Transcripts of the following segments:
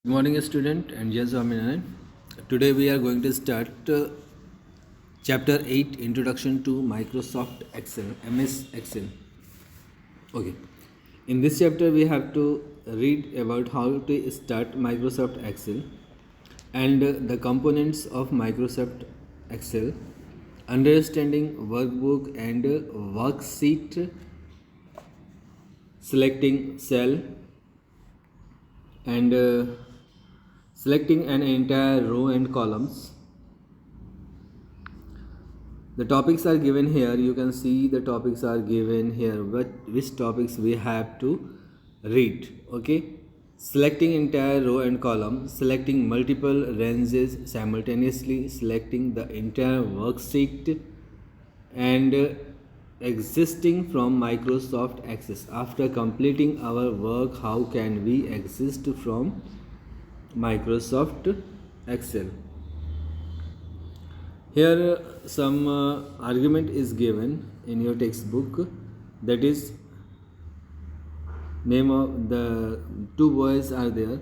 Good morning, student, and yes, Swaminarayan. Today we are going to start chapter 8, Introduction to Microsoft Excel, MS Excel. Okay. In this chapter, we have to read about how to start Microsoft Excel and the components of Microsoft Excel, understanding workbook and worksheet, selecting cell, and selecting an entire row and columns. The topics are given here. You can see the topics are given here, which topics we have to read. Okay, selecting entire row and column, selecting multiple ranges simultaneously, selecting the entire worksheet, and existing from Microsoft Access. After completing our work, how can we exist from Microsoft Excel? Here some argument is given in your textbook, that is name of the two boys are there,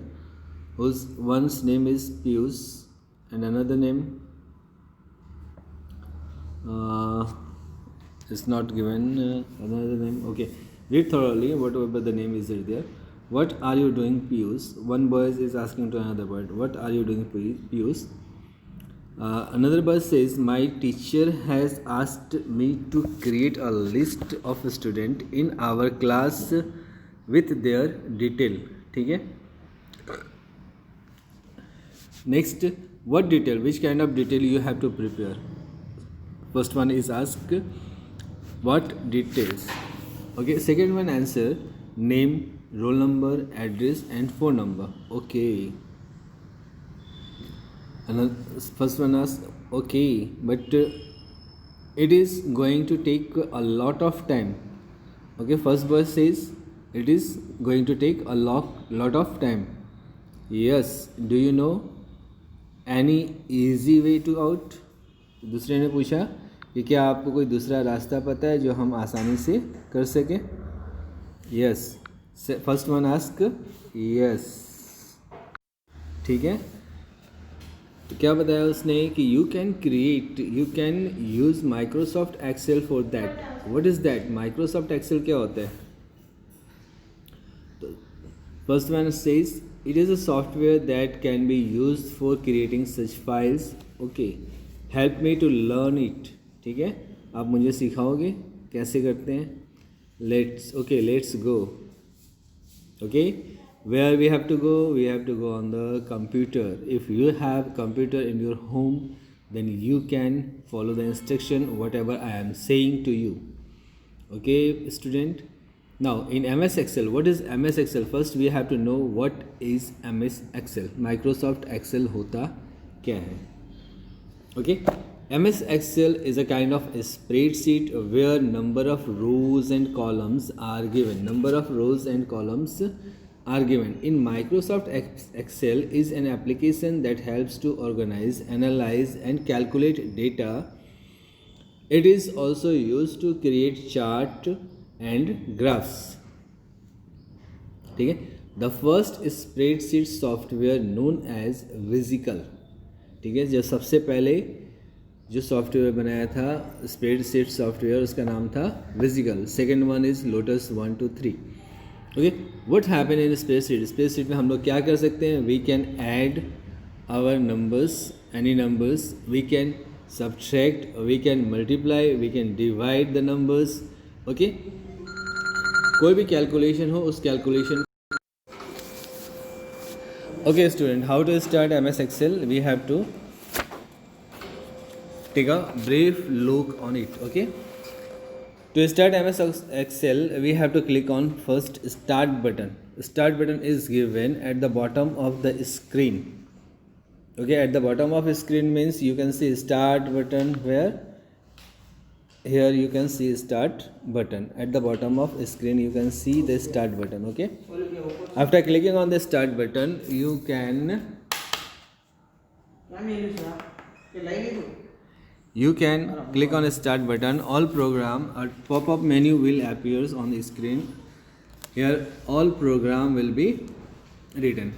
whose one's name is Pius and another name is not given, another name. Okay, read thoroughly whatever the name is there. What are you doing, Pius? One boy is asking to another boy, what are you doing, Pius? Another boy says, my teacher has asked me to create a list of students in our class with their detail. ठीक है. Next, what detail? Which kind of detail you have to prepare? First one is asked, what details? Okay. Second one answer, name, roll number, address, and phone number. Okay. And first one asks, okay, but it is going to take a lot of time. Okay, first verse says it is going to take a lot of time. Yes, do you know any easy way to out? दूसरे ने पूछा कि क्या आपको कोई दूसरा रास्ता पता है जो हम आसानी से कर सकें? Yes, first one ask yes. ठीक है. तो क्या बताया उसने कि you can use Microsoft Excel for that. What is that? Microsoft Excel क्या होता है? तो first one says it is a software that can be use for creating such files. Okay, help me to learn it. ठीक है, आप मुझे सिखाओगे कैसे करते हैं? Let's go. Okay, where we have to go? We have to go on the computer. If you have computer in your home, then you can follow the instruction whatever I am saying to you. Okay, student. Now in MS Excel, what is MS Excel? First we have to know what is MS Excel. Microsoft Excel होता क्या है? Okay, MS Excel is a kind of a spreadsheet where number of rows and columns are given. Number of rows and columns are given. In Microsoft Excel is an application that helps to organize, analyze and calculate data. It is also used to create chart and graphs. ठीक है. The first spreadsheet software known as Visical. ठीक है, जो सबसे पहले जो software बनाया था स्प्रेडशीट सॉफ्टवेयर, उसका नाम था Visical. Second one is Lotus 1 2 3. Okay, what happen in spreadsheet? Spreadsheet में हम लोग क्या कर सकते हैं? We can add our numbers, any numbers, we can subtract, we can multiply, we can divide the numbers. Okay, कोई भी कैलकुलेशन हो उस calculation. Okay student, how to start MS Excel? We have to take a brief look on it. Okay, to start MS Excel we have to click on first start button. Start button is given at the bottom of the screen. Okay, at the bottom of the screen means you can see start button. Where? Here you can see start button. At the bottom of the screen you can see the start button. Okay, after clicking on the start button you can click on a start button. All program, a pop-up menu will appears on the screen. Here all program will be written.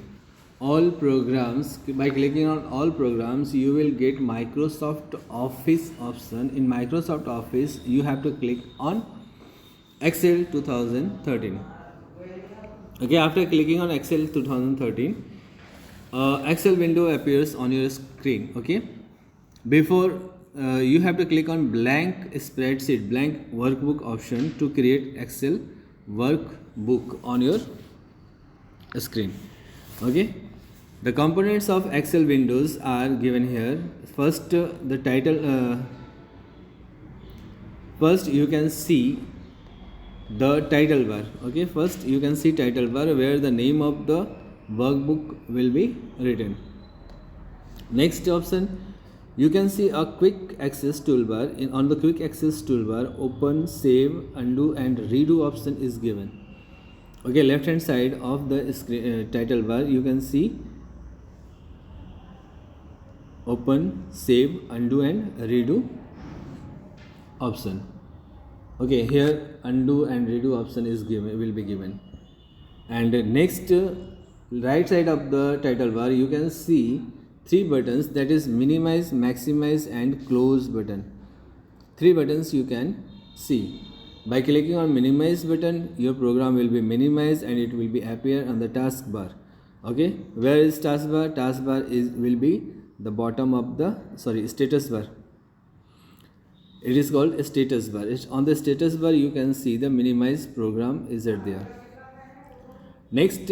all programs. By clicking on all programs, you will get Microsoft Office option. In Microsoft Office, you have to click on Excel 2013. Okay, after clicking on Excel 2013, Excel window appears on your screen. Okay, before you have to click on blank spreadsheet, blank workbook option to create Excel workbook on your screen. Okay, the components of Excel windows are given here. First, the title. First, you can see the title bar. Okay, first you can see title bar where the name of the workbook will be written. Next option, you can see a quick access toolbar. On the quick access toolbar, open, save, undo and redo option is given. Okay, left hand side of the screen, title bar, you can see open, save, undo and redo option. Okay, here undo and redo option is given, will be given. And next, right side of the title bar, you can see 3 buttons, that is minimize, maximize and close button. 3 buttons you can see. By clicking on minimize button, your program will be minimized and it will be appear on the taskbar. Okay, where is taskbar? Taskbar will be the bottom of the status bar. It is called a status bar. On the status bar you can see the minimize program is there. Next,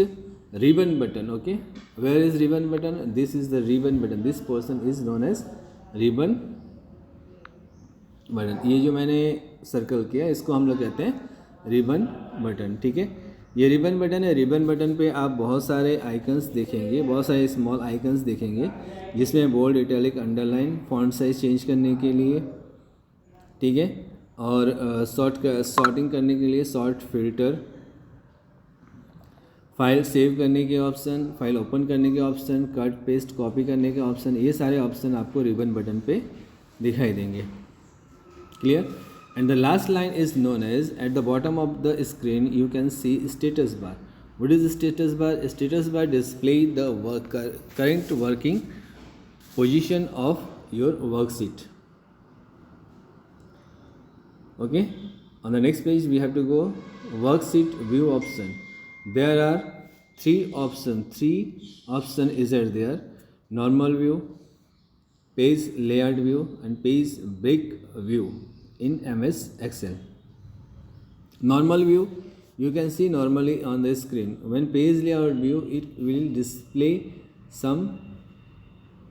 ribbon button. Okay, where is ribbon button? This is the ribbon button. This portion is known as ribbon button. ये जो मैंने circle किया इसको हम लोग कहते हैं ribbon button. ठीक है, ये रिबन बटन है. रिबन बटन पे आप बहुत सारे आइकन्स देखेंगे, बहुत सारे स्मॉल आइकन्स देखेंगे जिसमें bold, italic, underline, font size change करने के लिए, ठीक है, और सॉर्टिंग करने के लिए सॉर्ट फिल्टर, फाइल सेव करने के ऑप्शन, फाइल ओपन करने के ऑप्शन, कट पेस्ट कॉपी करने के ऑप्शन, ये सारे ऑप्शन आपको रिबन बटन पे दिखाई देंगे. क्लियर. And the last line is known as at the bottom of the screen you can see status bar. What is status bar? Status bar display the current working position of your worksheet. Okay, on the next page we have to go worksheet view option. There are 3 options is there: normal view, page layout view and page break view in MS Excel. Normal view, you can see normally on the screen. When page layout view, it will display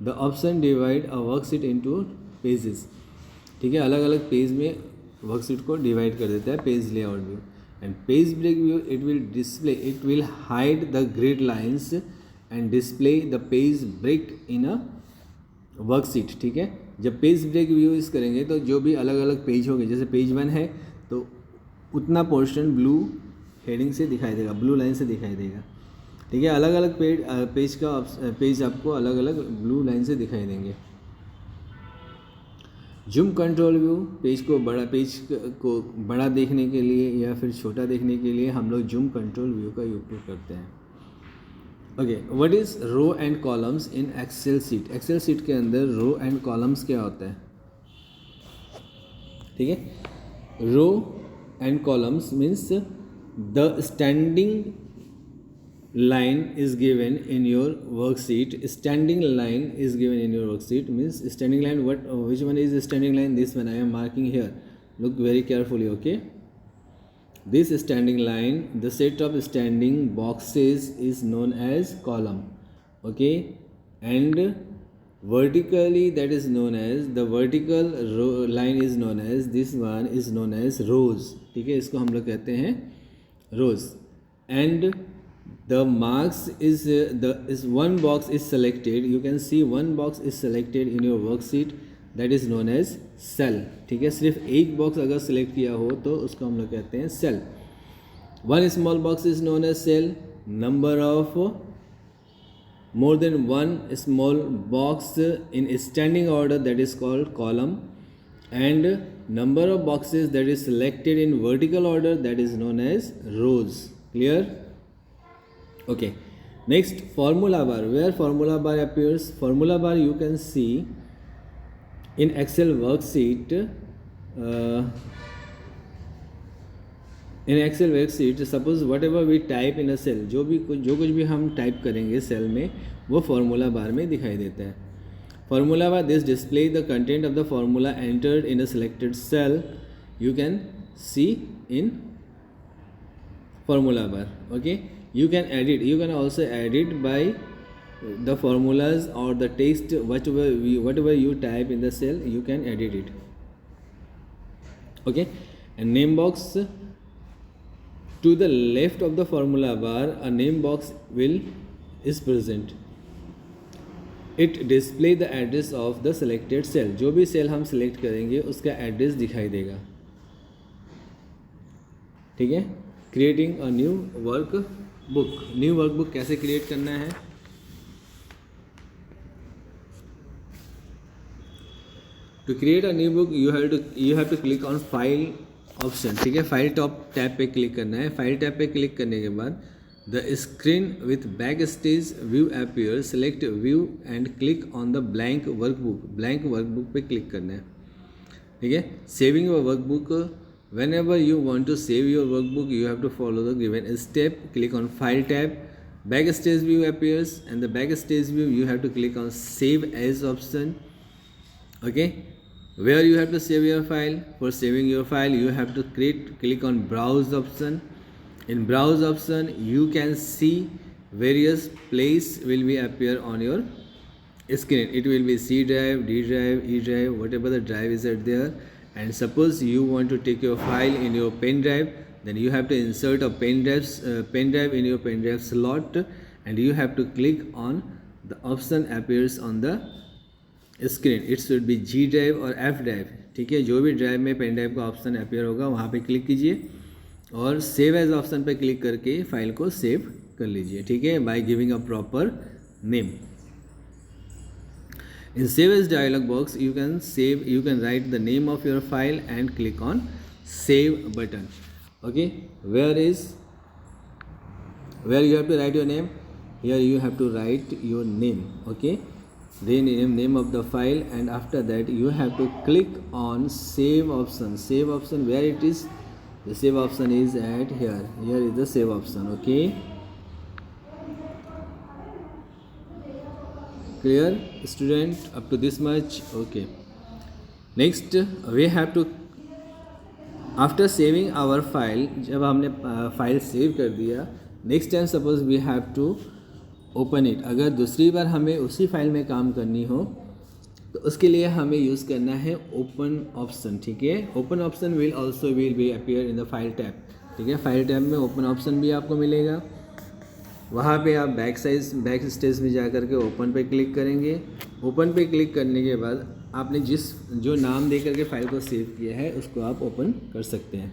the option divide a worksheet into pages. ठीक है, अलग अलग page में worksheet को divide कर देता है page layout view. And page break view, it will hide the grid lines and display the page break in a worksheet. ठीक है, जब पेज ब्रेक व्यू यूज़ करेंगे तो जो भी अलग अलग पेज होंगे, जैसे पेज 1 है तो उतना पोर्शन ब्लू हेडिंग से दिखाई देगा, ब्लू लाइन से दिखाई देगा. ठीक है, अलग अलग पेज आपको अलग अलग ब्लू लाइन से दिखाई देंगे. जूम कंट्रोल व्यू, पेज को बड़ा देखने के लिए या फिर छोटा देखने के लिए हम लोग जूम कंट्रोल व्यू का उपयोग करते हैं. Okay, what is row and columns in Excel sheet? Excel sheet के अंदर रो एंड कॉलम्स क्या होता है? ठीक है, row and columns means the standing line is given in your worksheet. Standing line is given in your worksheet means standing line. Which one is the standing line? This one I am marking here. Look very carefully. Okay, this standing line, the set of standing boxes is known as column. Okay, and vertically that is known as the vertical row line is known as, this one is known as rows. ठीक है, इसको हम लोग कहते हैं rows. And the marks is one box is selected. You can see one box is selected in your worksheet, that is known as cell. ठीक है, सिर्फ एक बॉक्स अगर सिलेक्ट किया हो तो उसको हम लोग कहते हैं cell. One small box is known as cell. Number of more than one small box in standing order, that is called column. And number of boxes that is selected in vertical order, that is known as rows. Clear? Okay, Next, formula bar. Where formula bar appears? Formula bar you can see in Excel worksheet. In Excel worksheet, suppose whatever we type in a cell, जो कुछ भी हम type करेंगे cell में, वो formula bar में दिखाई देता है. Formula bar, this display the content of the formula entered in a selected cell. You can see in formula bar. Okay, you can edit. You can also edit by the formulas or the text, whatever you type in the cell, you can edit it. Okay, and name box. To the left of the formula bar, a name box is present. It display the address of the selected cell. जो भी cell हम select करेंगे उसका address दिखाई देगा. ठीक है. Creating a new work book. New work book कैसे क्रिएट करना है? To create a new book you have to click on file option. ठीक है. फाइल टैब पे क्लिक करना है. फाइल टैब पे क्लिक करने के बाद the screen with back stage view appear. Select view and click on the blank workbook. Blank workbook पे क्लिक करना है. ठीक है. Saving your workbook. Whenever you want to save your workbook, you have to follow the given step. Click on File tab. Backstage view appears, and the backstage view you have to click on Save As option. Okay, where you have to save your file. For saving your file, you have to click on Browse option. In Browse option, you can see various place will be appear on your screen. It will be C drive, D drive, E drive, whatever the drive is at there. And suppose you want to take your file in your pen drive, then you have to insert a pen drive in your pen drive slot, and you have to click on the option appears on the screen. It should be G drive or F drive. ठीक है. जो भी drive में pen drive का option appear होगा वहाँ पे click कीजिए और सेव एज ऑप्शन पे क्लिक करके फाइल को सेव कर लीजिए. ठीक है. Bye giving a proper name. In Save As dialog box, you can write the name of your file and click on Save button. Okay, where you have to write your name. Here you have to write your name. Okay, then name of the file, and after that you have to click on Save option. Save option, where it is? The Save option is at here. Here is the Save option. Okay. Clear, student, up to this much? Okay. Next, we have to, after saving our file, जब हमने file save कर दिया, next time suppose we have to open it. अगर दूसरी बार हमें उसी file में काम करनी हो तो उसके लिए हमें यूज़ करना है ओपन ऑप्शन. ठीक है. Open option will be appear in the file tab. ठीक है. फाइल टैब में ओपन ऑप्शन भी आपको मिलेगा. वहाँ पे आप बैक स्टेज में जा कर के ओपन पे क्लिक करेंगे. ओपन पे क्लिक करने के बाद आपने जो नाम दे करके फाइल को सेव किया है उसको आप ओपन कर सकते हैं.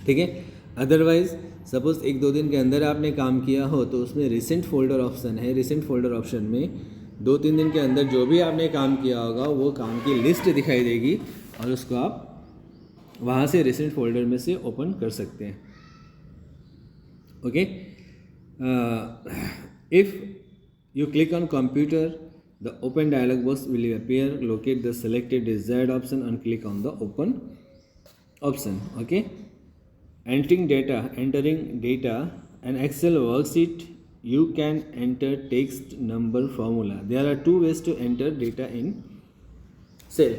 ठीक है. अदरवाइज़ सपोज 1-2 दिन के अंदर आपने काम किया हो तो उसमें रिसेंट फोल्डर ऑप्शन है. रिसेंट फोल्डर ऑप्शन में 2-3 दिन के अंदर जो भी आपने काम किया होगा वो काम की लिस्ट दिखाई देगी और उसको आप वहाँ से रिसेंट फोल्डर में से ओपन कर सकते हैं. Okay. If you click on computer, the open dialog box will appear. Locate the selected desired option and click on the open option. Okay. Entering data, an Excel worksheet. You can enter text, number, formula. There are 2 ways to enter data in cell.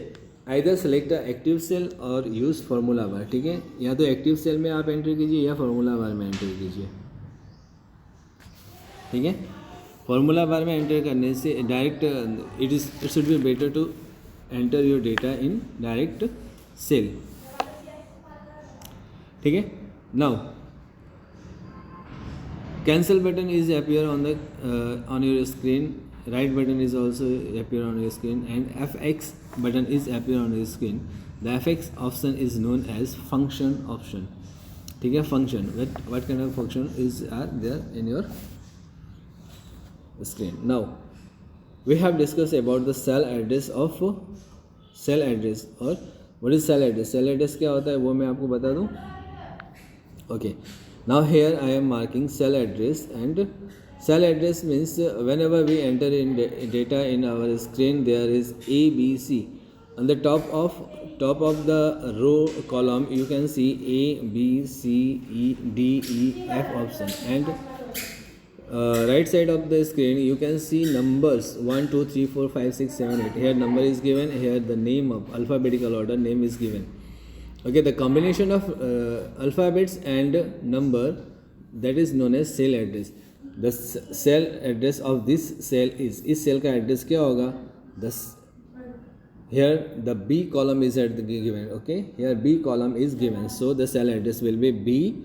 Either select the active cell or use formula bar. ठीक है. या तो active cell में आप enter कीजिए या formula bar में enter कीजिए. ठीक है. फॉर्मूला बार में एंटर करने से direct it should be better to enter your data in direct cell. ठीक है. Now cancel button is appear on your screen. Right button is also appear on your screen and FX button is appear on your screen. The FX option is known as function option. ठीक है. function, what kind of function are there in your screen. Now we have discussed about the cell address or what is cell address. Cell address क्या होता है वो मैं आपको बता दूँ. Okay, now here I am marking cell address, and Cell address means whenever we enter in data in our screen, there is A, B, C. On the top of the row column, you can see A, B, C, E, D, E, F option, and right side of the screen you can see numbers 1, 2, 3, 4, 5, 6, 7, 8. Here number is given, here the name of alphabetical order name is given. Okay, the combination of alphabets and number, that is known as cell address. The cell address of this cell is cell का address क्या होगा? Here the B column is given. Okay, here B column is given, so the cell address will be B.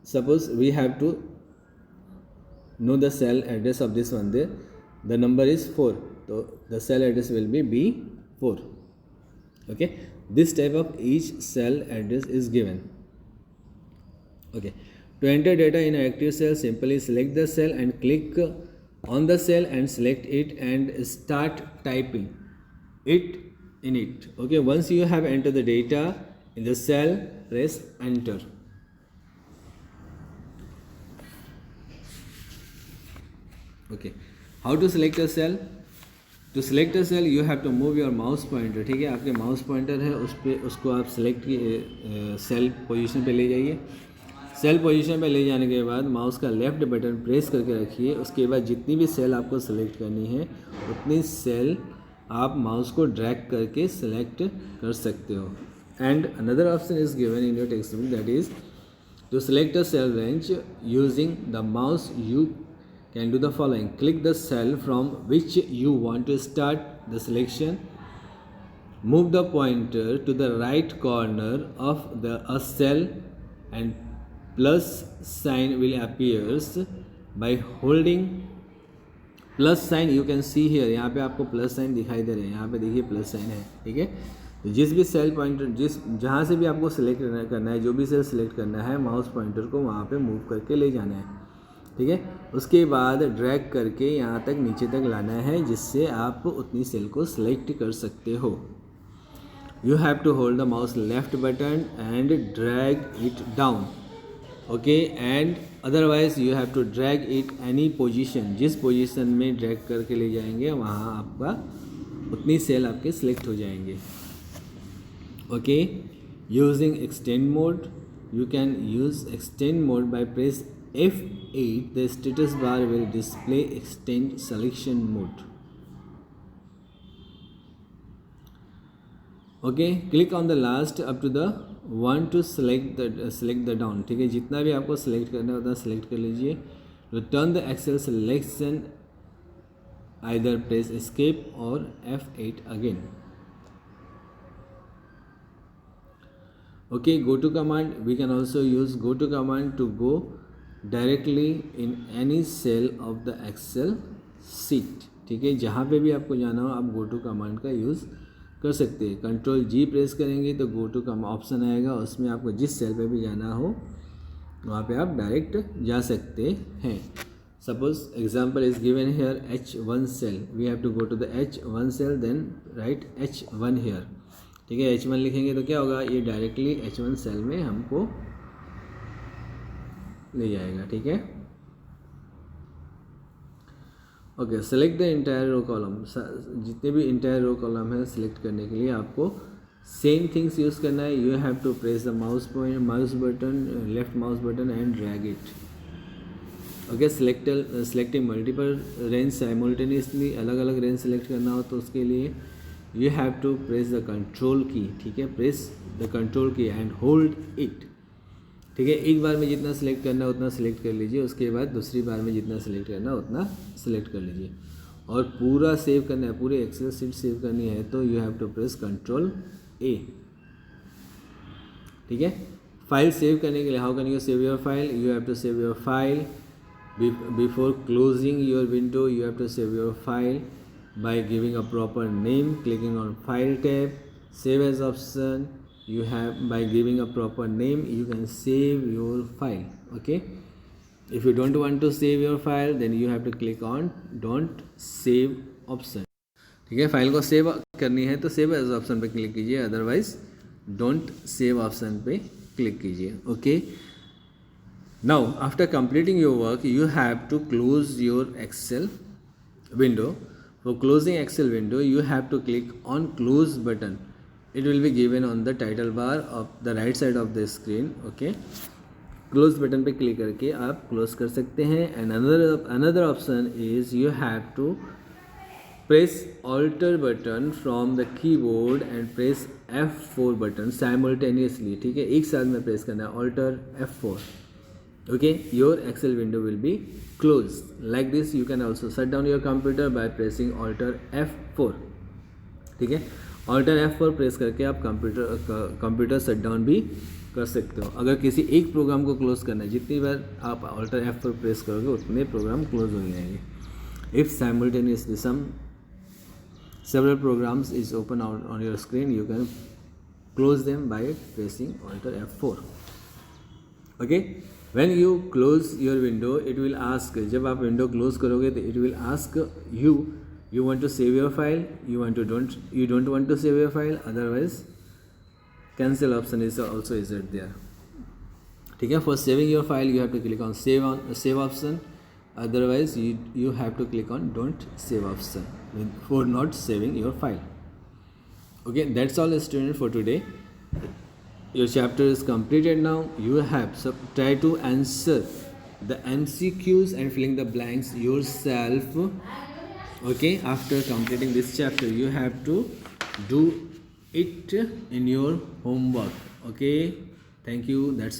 Suppose we have to know the cell address of this one. There the number is 4, so the cell address will be B4. Okay, this type of each cell address is given. Okay, to enter data in an active cell, simply select the cell and click on the cell and select it and start typing it in it. Okay, once you have entered the data in the cell, press enter. Okay, how to select a cell? To select a cell you have to move your mouse pointer. ठीक है, आपके mouse pointer है उस पर उसको आप select cell position पे ले जाइए. सेल पोजीशन पे ले जाने के बाद माउस का लेफ्ट बटन प्रेस करके रखिए. उसके बाद जितनी भी सेल आपको सेलेक्ट करनी है उतनी सेल आप माउस को ड्रैग करके सेलेक्ट कर सकते हो. And another option is given in your text book, that is to select a cell range using the mouse you can do the following. Click the cell from which you want to start the selection. Move the pointer to the right corner of a cell and plus sign will appears. By holding plus sign you can see here, यहाँ पे आपको plus sign दिखाई दे रहे हैं. यहाँ पे देखिए plus sign है. ठीक है, तो जिस भी सेल पॉइंटर जहाँ से भी आपको सेलेक्ट करना है, जो भी सेल सेलेक्ट करना है, माउस पॉइंटर को वहाँ पे मूव करके ले जाना है. ठीक है, उसके बाद ड्रैग करके यहाँ तक नीचे तक लाना है जिससे आप उतनी सेल को सिलेक्ट कर सकते हो. You have to hold the mouse left button and drag it down. Okay, and otherwise you have to drag it any position. जिस पोजीशन में ड्रैग करके ले जाएंगे वहाँ आपका उतनी सेल आपके सिलेक्ट हो जाएंगे. Okay, using extend mode, you can use extend mode bye press F8. The status bar will display extend selection mode. Okay, click on the last up to the one to select the down. ठीक है, जितना भी आपको select करना है उतना select कर लीजिए. Return the Excel selection, either press escape or F8 again. Okay, go to command. We can also use go to command to go directly in any cell of the Excel sheet. ठीक है, जहाँ पे भी आपको जाना हो आप go to command का यूज़ कर सकते हैं. कंट्रोल जी प्रेस करेंगे तो गो टू कम ऑप्शन आएगा, उसमें आपको जिस सेल पे भी जाना हो वहाँ पे आप डायरेक्ट जा सकते हैं. Suppose example is given here H1 cell. We have to go to the H1 cell, then write H1 here. ठीक है, H1 लिखेंगे तो क्या होगा, ये डायरेक्टली H1 सेल में हमको ले जाएगा. ठीक है, okay, select the entire row column. जितने भी इंटायर रो कॉलम है सिलेक्ट करने के लिए आपको सेम थिंग्स यूज़ करना है. You have to press the mouse button, left mouse button and drag it. Okay, selecting multiple range simultaneously, अलग अलग रेंज सेलेक्ट करना हो तो उसके लिए you have to press the control key. ठीक है, press the control key and hold it. ठीक है, एक बार में जितना सेलेक्ट करना है उतना सेलेक्ट कर लीजिए. उसके बाद दूसरी बार में जितना सेलेक्ट करना है उतना सेलेक्ट कर लीजिए. और पूरा सेव करना है, पूरे एक्सेल शीट सेव करनी है तो you have to press control A. ठीक है, फाइल सेव करने के लिए how can you save your file? You have to save your file before closing your window. You have to save your file by giving a proper name, clicking on file tab, save as option. You have, by giving a proper name, you can save your file. Okay, if you don't want to save your file, then you have to click on don't save option. ठीक है, file को save करनी है तो save as option पे click कीजिए, otherwise don't save option पे click कीजिए. Okay, Now after completing your work you have to close your Excel window. For closing Excel window you have to click on close button. It will be given on the title bar of the right side of the screen. Okay, close button पे click करके आप close कर सकते हैं. And another option is you have to press alter button from the keyboard and press F4 button simultaneously. ठीक है, एक साथ में प्रेस करना है alter F4. Okay, your Excel window will be close like this. You can also shut down your computer by pressing alter F4. ठीक है, alter F4 press करके आप कंप्यूटर शट डाउन भी कर सकते हो. अगर किसी एक प्रोग्राम को क्लोज करना है, जितनी बार आप ऑल्टर F4 प्रेस करोगे उतने प्रोग्राम क्लोज हो जाएंगे. If simultaneously several programs is open on your screen, you can close them by pressing Alt F4. Okay, when you close your window it will ask, जब आप window close करोगे तो it will ask you want to save your file, you don't want to save your file, otherwise cancel option is also is there. ठीक है, for saving your file you have to click on save option, otherwise you have to click on don't save option for not saving your file. Okay, that's all student for today. Your chapter is completed now. You have try to answer the MCQs and filling the blanks yourself. Okay, after completing this chapter you have to do it in your homework. Okay, thank you. That's